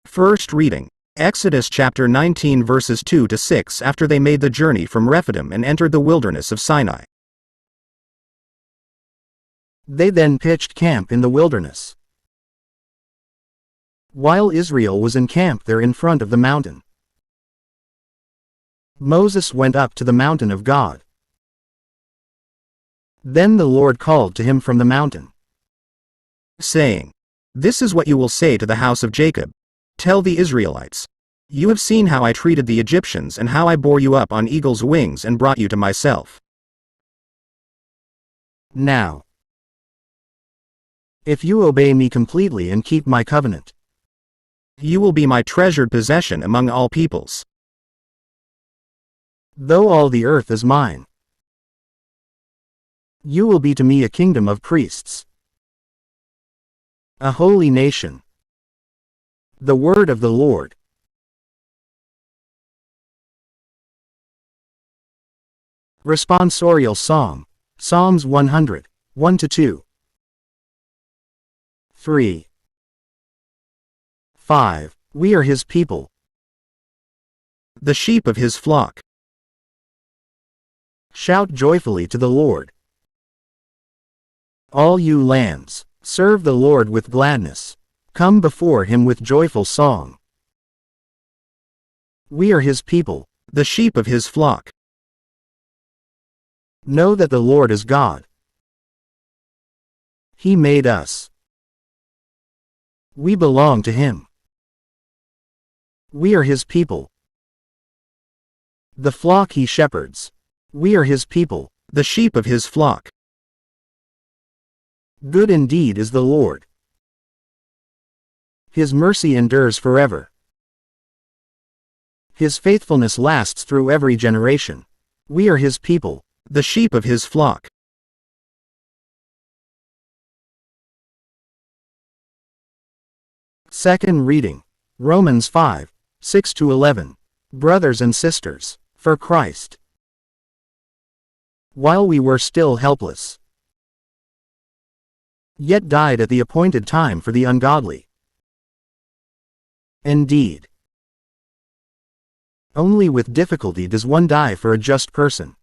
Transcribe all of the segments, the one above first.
First reading. Exodus chapter 19 verses 2 to 6. After they made the journey from Rephidim and entered the wilderness of Sinai. They then pitched camp in the wilderness, while Israel was encamped there in front of the mountain. Moses went up to the mountain of God. Then the Lord called to him from the mountain, saying, "This is what you will say to the house of Jacob. Tell the Israelites, you have seen how I treated the Egyptians and how I bore you up on eagle's wings and brought you to myself. Now, if you obey me completely and keep my covenant, you will be my treasured possession among all peoples. Though all the earth is mine, you will be to me a kingdom of priests, a holy nation." The word of the Lord. Responsorial Psalm. Psalms 100, 1-2. 3. 5. We are his people, the sheep of his flock. Shout joyfully to the Lord. All you lands, serve the Lord with gladness. Come before him with joyful song. We are his people, the sheep of his flock. Know that the Lord is God. He made us. We belong to him. We are his people, the flock he shepherds. We are his people, the sheep of his flock. Good indeed is the Lord. His mercy endures forever. His faithfulness lasts through every generation. We are his people, the sheep of his flock. Second reading. Romans 5, 6-11. Brothers and sisters, for Christ, while we were still helpless, yet died at the appointed time for the ungodly. Indeed, only with difficulty does one die for a just person.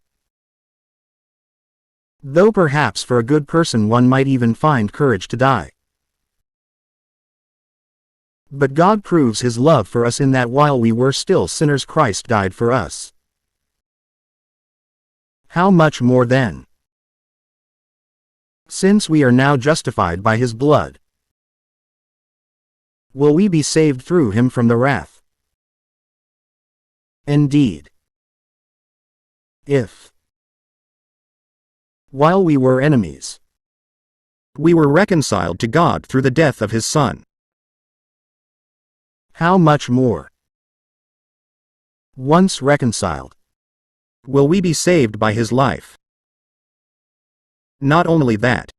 Though perhaps for a good person one might even find courage to die. But God proves his love for us in that while we were still sinners Christ died for us. How much more then, since we are now justified by his blood, will we be saved through him from the wrath? Indeed, if, while we were enemies, we were reconciled to God through the death of his Son, how much more, once reconciled, will we be saved by his life? Not only that,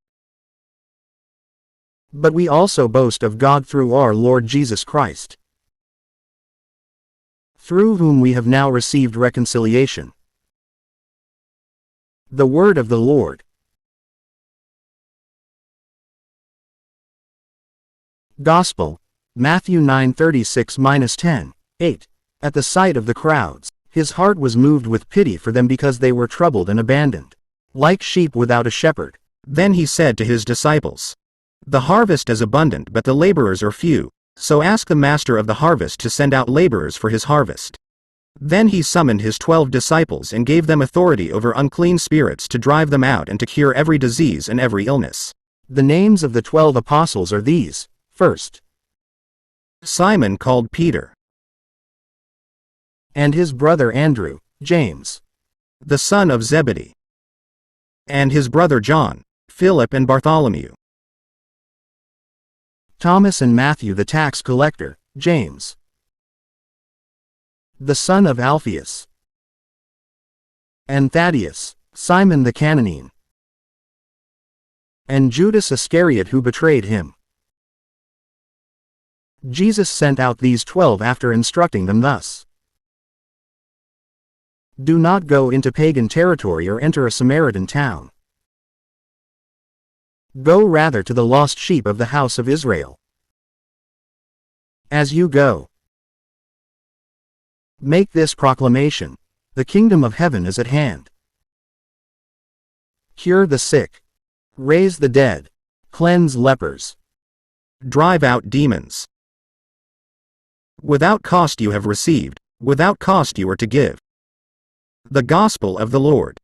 but we also boast of God through our Lord Jesus Christ, through whom we have now received reconciliation. The word of the Lord. Gospel, Matthew 9:36-10, 8. At the sight of the crowds, his heart was moved with pity for them because they were troubled and abandoned, like sheep without a shepherd. Then he said to his disciples, "The harvest is abundant but the laborers are few, so ask the master of the harvest to send out laborers for his harvest." Then he summoned his 12 disciples and gave them authority over unclean spirits to drive them out and to cure every disease and every illness. The names of the 12 apostles are these. First, Simon called Peter, and his brother Andrew, James, the son of Zebedee, and his brother John, Philip and Bartholomew, Thomas and Matthew the tax collector, James, the son of Alphaeus, and Thaddeus, Simon the Cananene, and Judas Iscariot who betrayed him. Jesus sent out these 12 after instructing them thus: Do not go into pagan territory or enter a Samaritan town. Go rather to the lost sheep of the house of Israel. as you go. Make this proclamation. The kingdom of heaven is at hand. Cure the sick. Raise the dead. Cleanse lepers. Drive out demons. Without cost you have received, without cost you are to give. The Gospel of the Lord.